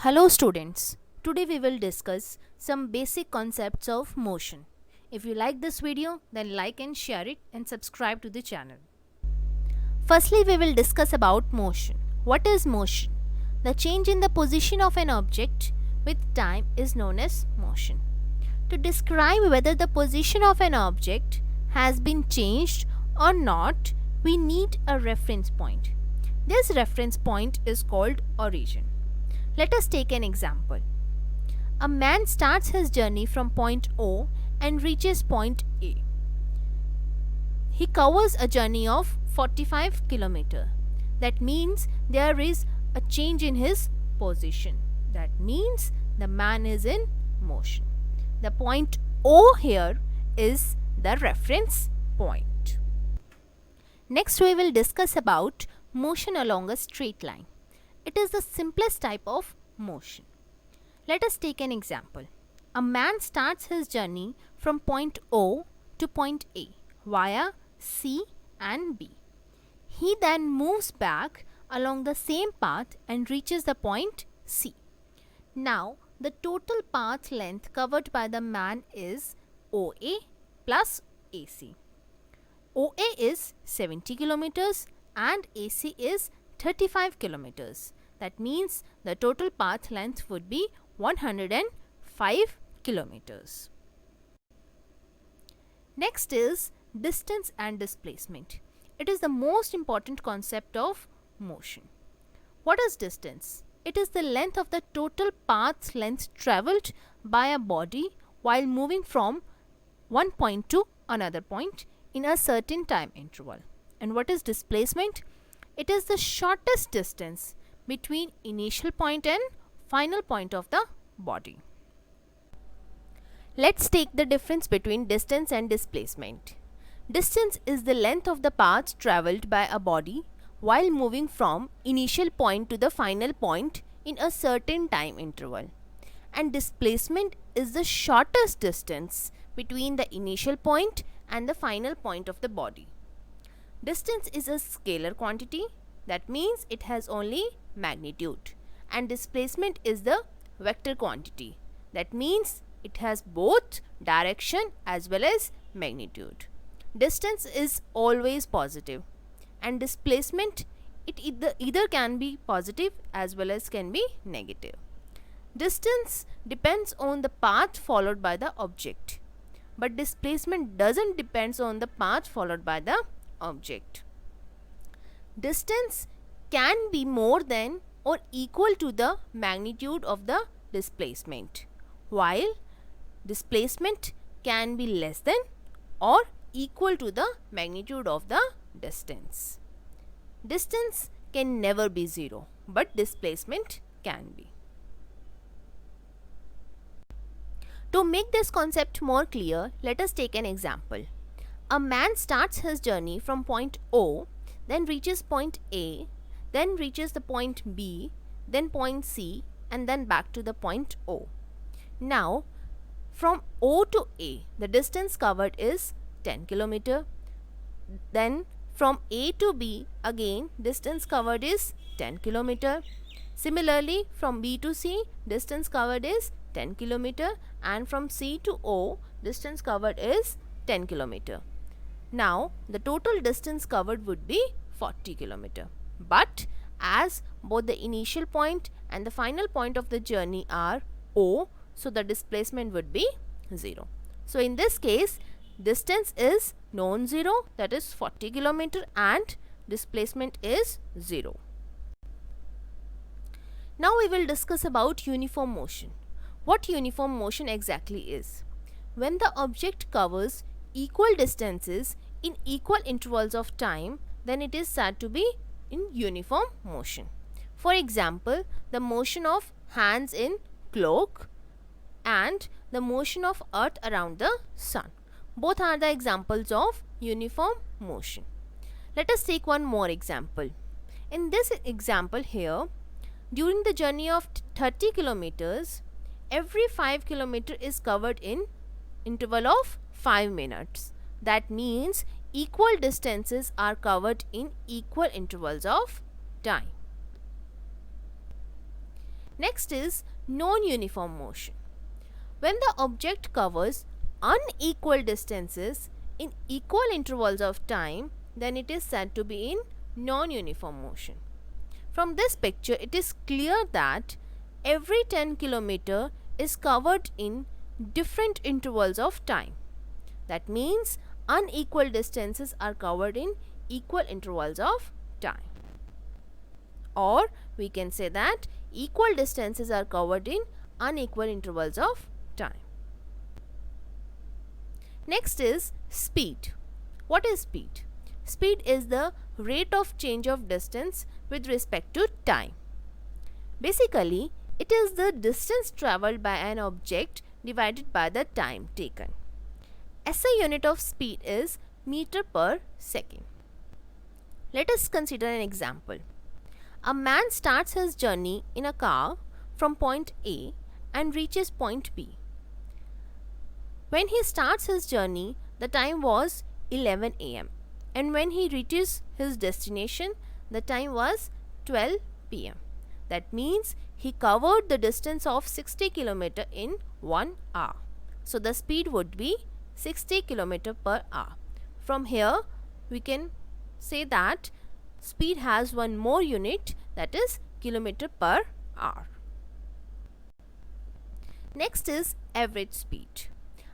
Hello students, today we will discuss some basic concepts of motion. If you like this video, then like and share it and subscribe to the channel. Firstly, we will discuss about motion. What is motion? The change in the position of an object with time is known as motion. To describe whether the position of an object has been changed or not, we need a reference point. This reference point is called origin. Let us take an example. A man starts his journey from point O and reaches point A. He covers a journey of 45 km. That means there is a change in his position. That means the man is in motion. The point O here is the reference point. Next we will discuss about motion along a straight line. It is the simplest type of motion. Let us take an example. A man starts his journey from point O to point A via C and B. He then moves back along the same path and reaches the point C. Now, the total path length covered by the man is OA plus AC. OA is 70 kilometers and AC is 35 kilometers. That means the total path length would be 105 kilometers. Next is distance and displacement. It is the most important concept of motion. What is distance? It is the length of the total path length travelled by a body while moving from one point to another point in a certain time interval. And what is displacement? It is the shortest distance between initial point and final point of the body. Let's take the difference between distance and displacement. Distance is the length of the path travelled by a body while moving from initial point to the final point in a certain time interval. And displacement is the shortest distance between the initial point and the final point of the body. Distance is a scalar quantity. That means it has only magnitude, and displacement is the vector quantity. That means it has both direction as well as magnitude. Distance is always positive and displacement it either can be positive as well as can be negative. Distance depends on the path followed by the object, but displacement doesn't depend on the path followed by the object. Distance can be more than or equal to the magnitude of the displacement, while displacement can be less than or equal to the magnitude of the distance. Distance can never be zero, but displacement can be. To make this concept more clear, let us take an example. A man starts his journey from point O, then reaches point A, then reaches the point B, then point C, and then back to the point O. Now, from O to A, the distance covered is 10 km. Then from A to B, again distance covered is 10 km. Similarly, from B to C, distance covered is 10 km, and from C to O, distance covered is 10 km. Now, the total distance covered would be 40 km. But as both the initial point and the final point of the journey are O, so the displacement would be 0. So, in this case, distance is non-zero, that is 40 km, and displacement is 0. Now, we will discuss about uniform motion. What uniform motion exactly is? When the object covers equal distances in equal intervals of time, then it is said to be in uniform motion. For example, the motion of hands in clock and the motion of earth around the sun. Both are the examples of uniform motion. Let us take one more example. In this example here, during the journey of 30 kilometers, every 5 km is covered in interval of 5 minutes. That means equal distances are covered in equal intervals of time. Next is non-uniform motion. When the object covers unequal distances in equal intervals of time, then it is said to be in non-uniform motion. From this picture, it is clear that every 10 km is covered in different intervals of time. That means unequal distances are covered in equal intervals of time. Or we can say that equal distances are covered in unequal intervals of time. Next is speed. What is speed? Speed is the rate of change of distance with respect to time. Basically, it is the distance travelled by an object divided by the time taken. SI unit of speed is meter per second. Let us consider an example. A man starts his journey in a car from point A and reaches point B. When he starts his journey, the time was 11 am, and when he reaches his destination, the time was 12 pm. That means he covered the distance of 60 km in 1 hour. So the speed would be 60 km per hour. From here, we can say that speed has one more unit, that is kilometer per hour. Next is average speed.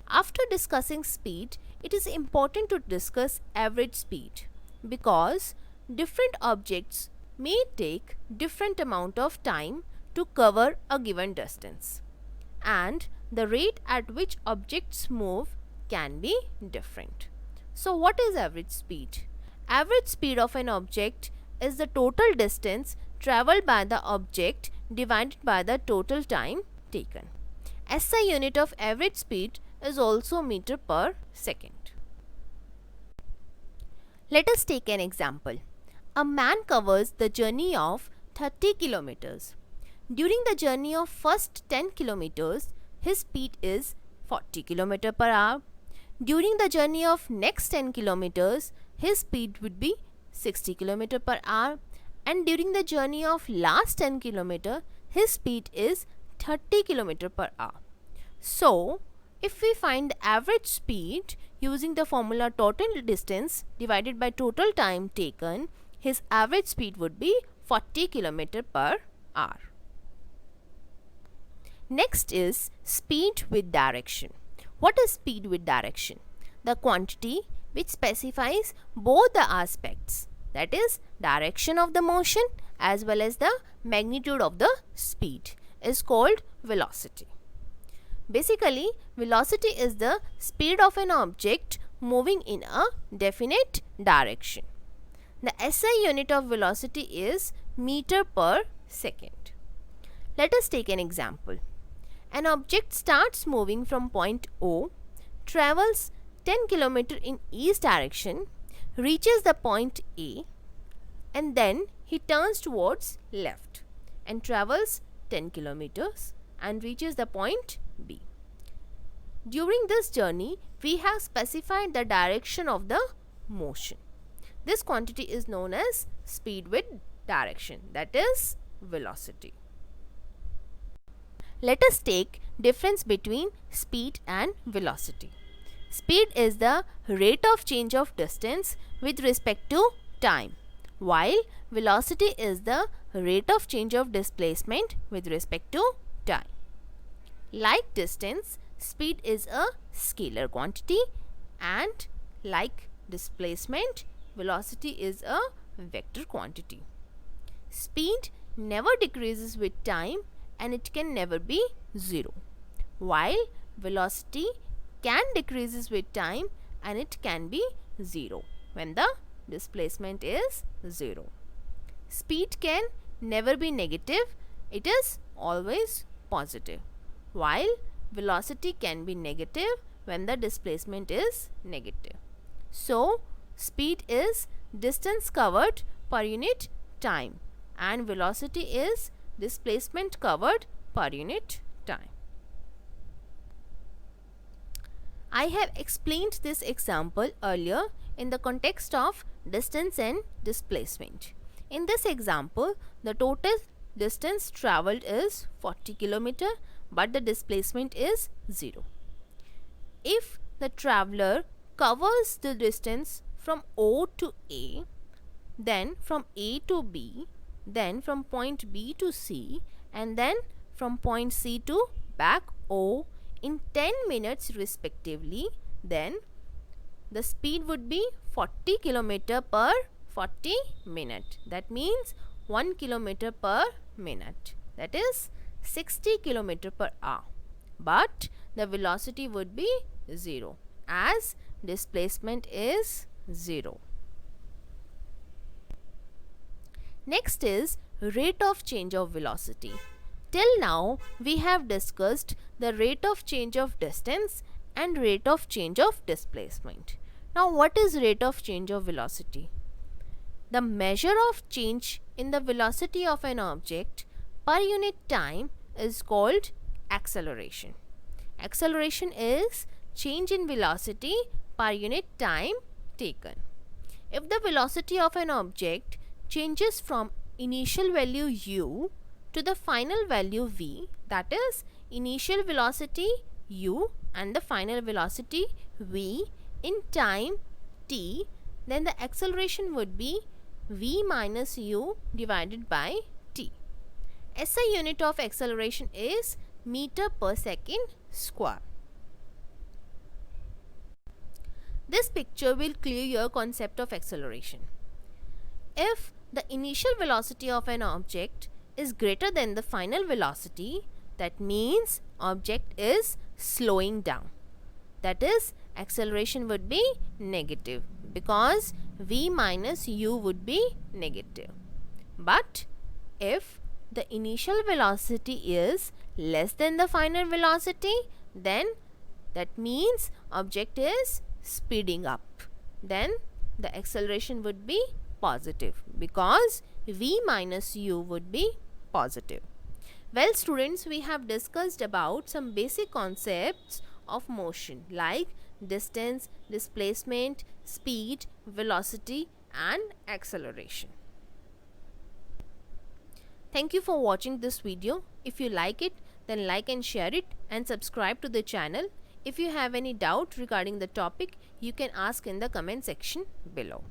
After discussing speed, it is important to discuss average speed because different objects may take different amount of time to cover a given distance, and the rate at which objects move can be different. So what is average speed? Average speed of an object is the total distance travelled by the object divided by the total time taken. SI unit of average speed is also meter per second. Let us take an example. A man covers the journey of 30 kilometers. During the journey of first 10 kilometers, his speed is 40 km per hour. During the journey of next 10 kilometers, his speed would be 60 km per hour, and during the journey of last 10 km, his speed is 30 km per hour. So, if we find the average speed using the formula total distance divided by total time taken, his average speed would be 40 km per hour. Next is speed with direction. What is speed with direction? The quantity which specifies both the aspects, that is direction of the motion as well as the magnitude of the speed, is called velocity. Basically, velocity is the speed of an object moving in a definite direction. The SI unit of velocity is meter per second. Let us take an example. An object starts moving from point O, travels 10 km in east direction, reaches the point A, and then he turns towards left and travels 10 km and reaches the point B. During this journey, we have specified the direction of the motion. This quantity is known as speed with direction, that is velocity. Let us take difference between speed and velocity. Speed is the rate of change of distance with respect to time, while velocity is the rate of change of displacement with respect to time. Like distance, speed is a scalar quantity, and like displacement, velocity is a vector quantity. Speed never decreases with time and it can never be zero, while velocity can decreases with time and it can be zero when the displacement is zero. Speed can never be negative, it is always positive, while velocity can be negative when the displacement is negative. So, speed is distance covered per unit time and velocity is displacement covered per unit time. I have explained this example earlier in the context of distance and displacement. In this example, the total distance traveled is 40 km but the displacement is 0. If the traveler covers the distance from O to A, then from A to B, then from point B to C, and then from point C to back O in 10 minutes respectively, then the speed would be 40 km per 40 minute. That means 1 km per minute. That is 60 km per hour. But the velocity would be 0 as displacement is 0. Next is rate of change of velocity. Till now we have discussed the rate of change of distance and rate of change of displacement. Now what is rate of change of velocity? The measure of change in the velocity of an object per unit time is called acceleration. Acceleration is change in velocity per unit time taken. If the velocity of an object changes from initial value u to the final value v, that is initial velocity u and the final velocity v in time t, then the acceleration would be v minus u divided by t. SI unit of acceleration is meter per second square. This picture will clear your concept of acceleration. If the initial velocity of an object is greater than the final velocity, that means object is slowing down. That is, acceleration would be negative because v minus u would be negative. But if the initial velocity is less than the final velocity, then that means object is speeding up. Then the acceleration would be positive because v minus u would be positive. Well students, we have discussed about some basic concepts of motion like distance, displacement, speed, velocity and acceleration. Thank you for watching this video. If you like it, then like and share it and subscribe to the channel. If you have any doubt regarding the topic, you can ask in the comment section below.